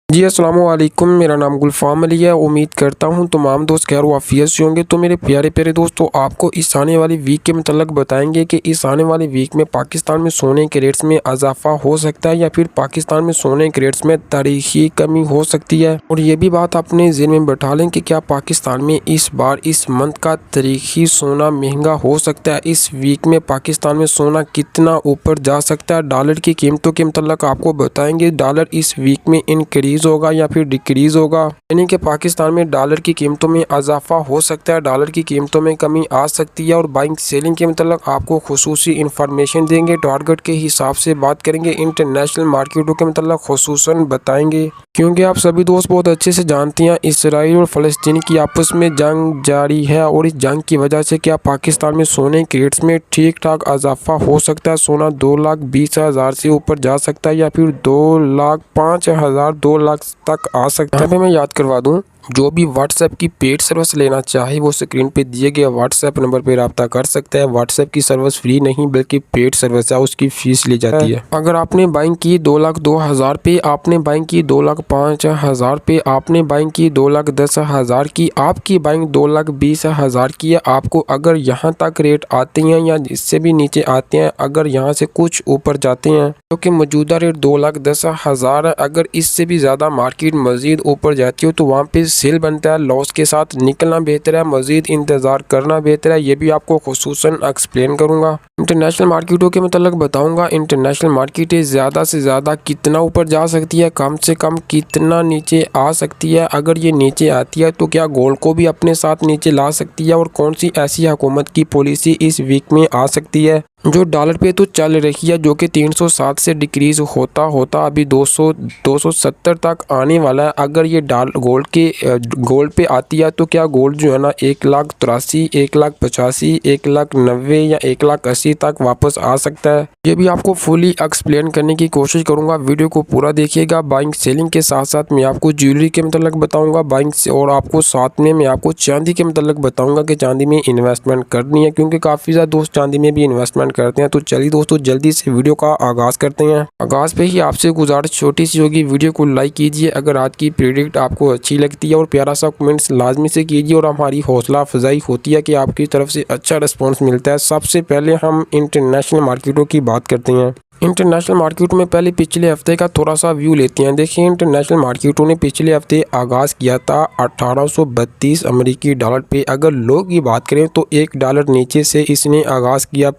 जी अस्सलाम वालेकुम। मेरा नाम गुलफ़ाम अली है। उम्मीद करता हूँ तमाम दोस्त खैर वाफ़ियत से होंगे। तो मेरे प्यारे प्यारे दोस्तों, आपको इस आने वाली वीक के मतलब बताएंगे कि इस आने वाली वीक में पाकिस्तान में सोने के रेट्स में इजाफा हो सकता है या फिर पाकिस्तान में सोने के रेट्स में तारीखी कमी हो सकती है। और ये भी बात अपने ज़हन में बैठा लें कि क्या पाकिस्तान में इस बार इस मंथ का तारीखी सोना महंगा हो सकता है। इस वीक में पाकिस्तान में सोना कितना ऊपर जा सकता है। डॉलर की कीमतों के मतलब आपको बताएंगे। डॉलर इस वीक में इंक्रीज होगा या फिर डिक्रीज होगा, यानी कि पाकिस्तान में डॉलर की कीमतों में इजाफा हो सकता है, डॉलर की कीमतों में कमी आ सकती है। और बाइंग सेलिंग के मतलब आपको खुसूसी इंफॉर्मेशन देंगे, टारगेट के हिसाब से बात करेंगे, इंटरनेशनल मार्केटों के मतलब खुसूसन बताएंगे। क्योंकि आप सभी दोस्त बहुत अच्छे से जानते हैं इसराइल और फ़लस्तीन की आपस में जंग जारी है और इस जंग की वजह से क्या पाकिस्तान में सोने के रेट्स में ठीक ठाक इजाफा हो सकता है। सोना 2,20,000 से ऊपर जा सकता है या फिर 2,05,000 2,00,000 तक आ सकता है। यहाँ पे मैं याद करवा दूँ, जो भी व्हाट्सएप की पेड सर्विस लेना चाहे वो स्क्रीन पे दिए गए व्हाट्सएप नंबर पे रब्ता कर सकता है। व्हाट्सएप की सर्विस फ्री नहीं बल्कि पेड सर्विस है, उसकी फीस ली जाती है। अगर आपने बाइंग की 2,02,000 पे, आपने बाइंग की 2,05,000 पे, आपने बाइंग की 2,10,000 की, आपकी बाइंग 2,20,000 की है। आपको अगर यहाँ तक रेट आते हैं या इससे भी नीचे आते हैं, अगर यहाँ से कुछ ऊपर जाते हैं क्योंकि मौजूदा रेट 2,10,000 है, अगर इससे भी ज़्यादा मार्केट मज़ीद ऊपर जाती हो तो वहाँ पे सेल बनता है। लॉस के साथ निकलना बेहतर है, मज़ीद इंतज़ार करना बेहतर है। ये भी आपको खुसूसन एक्सप्लेन करूँगा। इंटरनेशनल मार्केटों के मतलब बताऊँगा। इंटरनेशनल मार्केट ज़्यादा से ज़्यादा कितना ऊपर जा सकती है, कम से कम कितना नीचे आ सकती है। अगर ये नीचे आती है तो क्या गोल्ड को भी अपने साथ नीचे ला सकती है और कौन सी ऐसी हुकूमत की पॉलिसी इस वीक में आ सकती है जो डॉलर पे तो चल रही है, जो कि 307 से डिक्रीज होता होता अभी 270 तक आने वाला है। अगर ये गोल्ड पे आती है तो क्या गोल्ड जो है ना 1,83,000 1,85,000 1,90,000 या 1,80,000 तक वापस आ सकता है। ये भी आपको फुली एक्सप्लेन करने की कोशिश करूंगा। वीडियो को पूरा देखिएगा। बाइंग सेलिंग के साथ साथ मैं आपको ज्वेलरी के मतलब बताऊंगा बाइंग से, और आपको साथ में मैं आपको चांदी के मतलब बताऊंगा कि चांदी में इन्वेस्टमेंट करनी है, क्योंकि काफ़ी ज़्यादा दोस्त चांदी में भी इन्वेस्टमेंट करते हैं। तो चलिए दोस्तों जल्दी से वीडियो का आगाज़ करते हैं। आगाज़ पे ही आपसे गुजारिश छोटी सी होगी, वीडियो को लाइक कीजिए अगर आज की प्रेडिक्ट आपको अच्छी लगती है और प्यारा सा कमेंट्स लाजमी से कीजिए और हमारी हौसला अफजाई होती है कि आपकी तरफ से अच्छा रिस्पॉन्स मिलता है। सबसे पहले हम इंटरनेशनल मार्केटों की बात करते हैं। इंटरनेशनल मार्केटों में पहले पिछले हफ्ते का थोड़ा सा व्यू लेते हैं। देखिए इंटरनेशनल मार्केटों ने पिछले हफ्ते आगाज़ किया था 1832 अमेरिकी डॉलर पे। अगर लो की बात करें तो $1 नीचे से इसने आगाज़ किया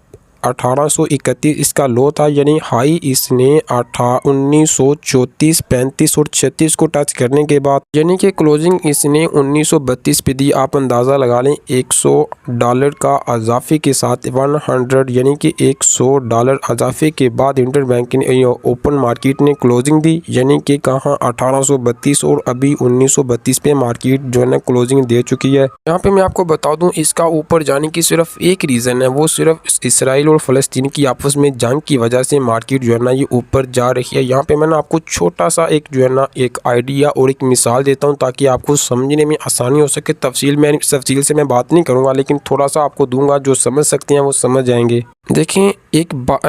1831 इसका लो था, यानी हाई इसने 1934 35 और 36 को टच करने के बाद यानी कि क्लोजिंग इसने 1932 पे दी। आप अंदाज़ा लगा लें $100 का अजाफे के साथ 100 यानी कि $100 अजाफे के बाद इंटरबैंक ने ओपन मार्केट ने क्लोजिंग दी, यानी कि कहाँ 1832 और अभी 1932 पे मार्केट जो है ना क्लोजिंग दे चुकी है। यहाँ पे मैं आपको बता दूँ इसका ऊपर जाने की सिर्फ एक रीज़न है, वो सिर्फ इसराइल और फ़लस्तीन की आपस में जंग की वजह से मार्केट जो है ना ये ऊपर जा रही है। यहाँ पे मैंने आपको छोटा सा एक जो है ना एक आइडिया और एक मिसाल देता हूँ ताकि आपको समझने में आसानी हो सके। तफसील से मैं बात नहीं करूँगा, लेकिन थोड़ा सा आपको दूंगा, जो समझ सकते हैं वो समझ जाएंगे। देखें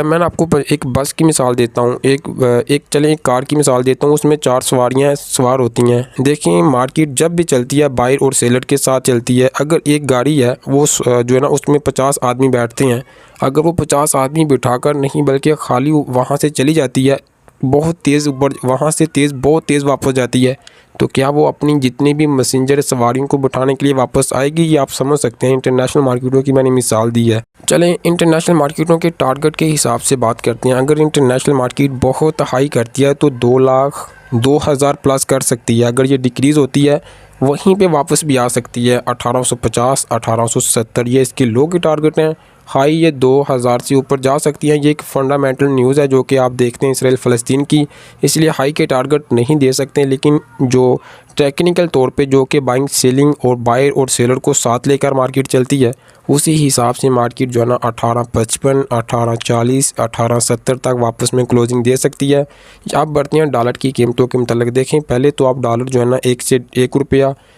मैंने आपको एक बस की मिसाल देता हूँ, एक कार की मिसाल देता हूँ। उसमें 4 सवारियाँ सवार होती हैं। देखें मार्केट जब भी चलती है बायर और सेलर के साथ चलती है। अगर एक गाड़ी है वो जो है ना उसमें 50 आदमी बैठते हैं, अगर वो 50 आदमी बिठाकर नहीं बल्कि खाली वहाँ से चली जाती है बहुत तेज़ ऊपर, वहाँ से बहुत तेज़ वापस जाती है, तो क्या वो अपनी जितनी भी मैसेंजर सवारियों को बिठाने के लिए वापस आएगी? ये आप समझ सकते हैं। इंटरनेशनल मार्केटों की मैंने मिसाल दी है। चलें इंटरनेशनल मार्केटों के टारगेट के हिसाब से बात करते हैं। अगर इंटरनेशनल मार्केट बहुत हाई करती है तो 2,02,000 प्लस कर सकती है। अगर ये डिक्रीज़ होती है वहीं पे वापस भी आ सकती है 1850 1870, ये इसके लो के टारगेट हैं। हाई ये 2,000 से ऊपर जा सकती है। ये एक फंडामेंटल न्यूज़ है जो कि आप देखते हैं इसराइल फ़लस्तीन की, इसलिए हाई के टारगेट नहीं दे सकते। लेकिन जो टेक्निकल तौर पे जो कि बाइंग सेलिंग और बायर और सेलर को साथ लेकर मार्केट चलती है, उसी हिसाब से मार्केट जो है ना 1855 1840 1870 तक वापस में क्लोजिंग दे सकती है। आप बढ़ते हैं डॉलर की कीमतों के मतलब। देखें पहले तो आप डॉलर जो है ना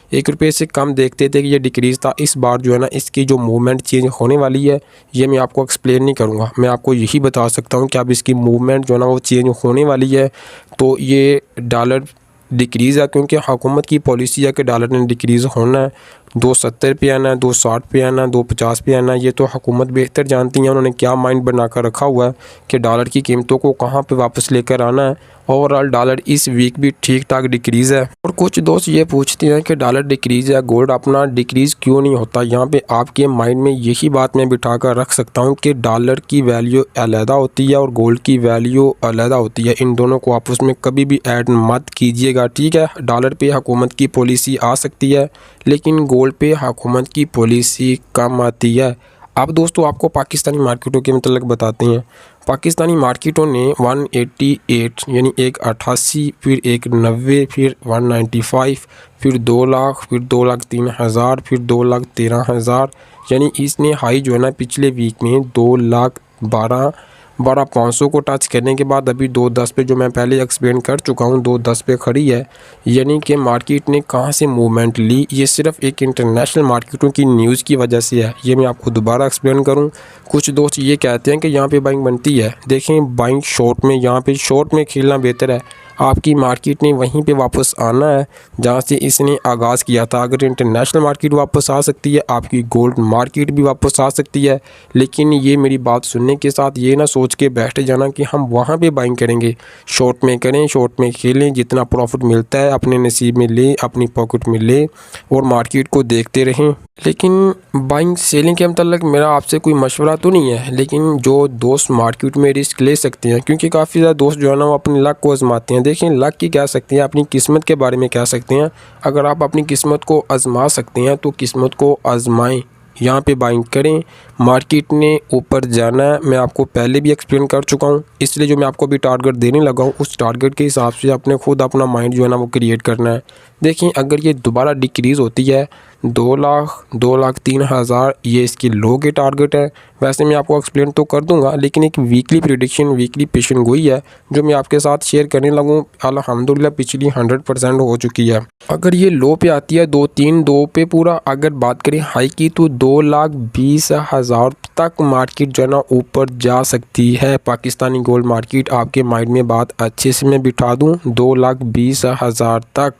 एक रुपये से कम देखते थे कि ये डिक्रीज़ था। इस बार जो है ना इसकी जो मूवमेंट चेंज होने वाली है ये मैं आपको एक्सप्लेन नहीं करूँगा, मैं आपको यही बता सकता हूँ कि अब इसकी मूवमेंट जो है ना वो चेंज होने वाली है। तो ये डॉलर डिक्रीज़ है, क्योंकि हुकूमत की पॉलिसी है कि डॉलर ने डिक्रीज़ होना है, 2.70 पे आना है, 2.60 पे आना है, 2.50 पे आना है। ये तो हुकूमत बेहतर जानती है उन्होंने क्या माइंड बना कर रखा हुआ है कि डॉलर की कीमतों को कहाँ पे वापस लेकर आना है। ओवरऑल डॉलर इस वीक भी ठीक ठाक डिक्रीज़ है। और कुछ दोस्त ये पूछते हैं कि डॉलर डिक्रीज़ है, गोल्ड अपना डिक्रीज़ क्यों नहीं होता। यहाँ पे आपके माइंड में यही बात मैं बिठा कर रख सकता हूँ कि डॉलर की वैल्यू अलहदा होती है और गोल्ड की वैल्यू अलहदा होती है। इन दोनों को आपस में कभी भी ऐड मत कीजिएगा, ठीक है। डॉलर पे हुकूमत की पॉलिसी आ सकती है, लेकिन गोल्ड पे हुकूमत की पॉलिसी कम आती है। अब दोस्तों आपको पाकिस्तानी मार्केटों के मतलब बताते हैं। पाकिस्तानी मार्केटों ने 188 यानी 188, फिर 190, फिर 195, फिर 2 लाख, फिर 2,03,000, फिर 2,13,000, यानी इसने हाई जो है ना पिछले वीक में 2,12,500 को टच करने के बाद अभी 2.10 पे, जो मैं पहले एक्सप्लेन कर चुका हूँ, 2.10 पे खड़ी है। यानी कि मार्केट ने कहाँ से मूवमेंट ली, ये सिर्फ एक इंटरनेशनल मार्केटों की न्यूज़ की वजह से है। ये मैं आपको दोबारा एक्सप्लेन करूँ। कुछ दोस्त ये कहते हैं कि यहाँ पे बाइंग बनती है। देखें, बाइंग शॉर्ट में, यहाँ पे शॉर्ट में खेलना बेहतर है। आपकी मार्केट ने वहीं पे वापस आना है जहाँ से इसने आगाज़ किया था। अगर इंटरनेशनल मार्केट वापस आ सकती है, आपकी गोल्ड मार्केट भी वापस आ सकती है। लेकिन ये मेरी बात सुनने के साथ ये ना सोच के बैठ जाना कि हम वहाँ पे बाइंग करेंगे। शॉर्ट में करें, शॉर्ट में खेलें, जितना प्रॉफिट मिलता है अपने नसीब में ले, अपनी पॉकेट में ले और मार्केट को देखते रहें। लेकिन बाइंग सेलिंग के मतलब मेरा आपसे कोई मशवरा तो नहीं है, लेकिन जो दोस्त मार्केट में रिस्क ले सकते हैं, क्योंकि काफ़ी ज़्यादा दोस्त जो है ना वो अपनी लक को आजमाते हैं। देखें, लक की कह सकते हैं, अपनी किस्मत के बारे में कह सकते हैं। अगर आप अपनी किस्मत को आजमा सकते हैं तो किस्मत को आजमाएं, यहाँ पे बाइंग करें। मार्केट ने ऊपर जाना है, मैं आपको पहले भी एक्सप्लेन कर चुका हूँ, इसलिए जो मैं आपको अभी टारगेट देने लगा हूँ उस टारगेट के हिसाब से आपने खुद अपना माइंड जो है ना वो क्रिएट करना है। देखिए, अगर ये दोबारा डिक्रीज़ होती है 2 लाख, 2,03,000, ये इसकी लो के टारगेट है। वैसे मैं आपको एक्सप्लेन तो कर दूंगा, लेकिन एक वीकली प्रेडिक्शन, वीकली पेशन गोई है जो मैं आपके साथ शेयर करने लगूँ। अल्हम्दुलिल्लाह पिछली 100% हो चुकी है। अगर ये लो पे आती है 2 पे पूरा, अगर बात करें हाई की, तो 2,20,000 तक मार्केट जो है ना ऊपर जा सकती है। पाकिस्तानी गोल्ड मार्केट, आपके माइंड में बात अच्छे से मैं बिठा दूँ, 2,20,000 तक।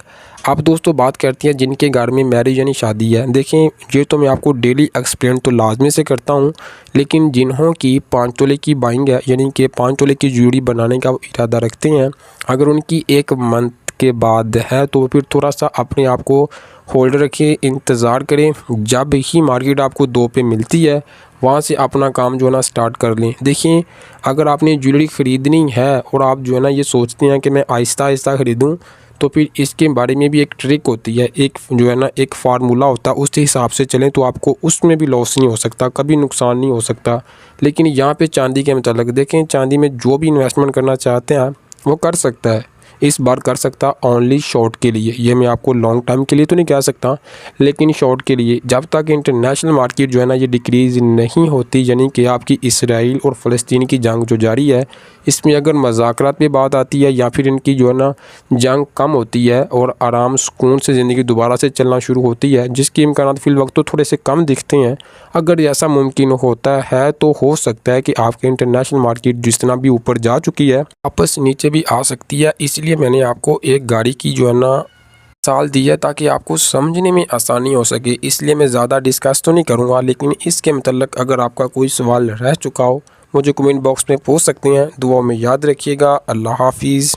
अब दोस्तों बात करती हैं जिनके घर में मैरिज यानी शादी है। देखें, ये तो मैं आपको डेली एक्सप्लेन तो लाजमी से करता हूँ, लेकिन जिन्हों की 5 तोले की बाइंग है, यानी कि 5 तोले की ज्वेलरी बनाने का इरादा रखते हैं, अगर उनकी 1 मंथ के बाद है तो फिर थोड़ा सा अपने आप को होल्ड रखें, इंतज़ार करें। जब ही मार्केट आपको 2 पे मिलती है वहाँ से अपना काम जो है ना स्टार्ट कर लें। देखिए, अगर आपने ज्वेलरी ख़रीदनी है और आप जो है ना ये सोचते हैं कि मैं आहिस्ता आहिस्ता ख़रीदूँ, तो फिर इसके बारे में भी एक ट्रिक होती है, एक जो है ना एक फार्मूला होता है, उस हिसाब से चलें तो आपको उसमें भी लॉस नहीं हो सकता, कभी नुकसान नहीं हो सकता। लेकिन यहाँ पे चांदी के मतलब देखें, चांदी में जो भी इन्वेस्टमेंट करना चाहते हैं वो कर सकता है, इस बार कर सकता ओनली शॉर्ट के लिए। ये मैं आपको लॉन्ग टाइम के लिए तो नहीं कह सकता, लेकिन शॉर्ट के लिए जब तक इंटरनेशनल मार्केट जो है ना ये डिक्रीज़ नहीं होती, यानी कि आपकी इसराइल और फ़लस्तीन की जंग जो जारी है, इसमें अगर मज़ाकरात पे बात आती है या फिर इनकी जो है ना जंग कम होती है और आराम सुकून से ज़िंदगी दोबारा से चलना शुरू होती है, जिसके इम्कानात फ़िल वक्त तो थोड़े से कम दिखते हैं, अगर ऐसा मुमकिन होता है तो हो सकता है कि आपके इंटरनेशनल मार्केट जितना भी ऊपर जा चुकी है वापस नीचे भी आ सकती है। इसलिए मैंने आपको एक गाड़ी की जो है ना साल दी है ताकि आपको समझने में आसानी हो सके। इसलिए मैं ज़्यादा डिस्कस तो नहीं करूँगा, लेकिन इसके मतलब अगर आपका कोई सवाल रह चुका हो मुझे कमेंट बॉक्स में पूछ सकते हैं। दुआ में याद रखिएगा। अल्लाह हाफिज़।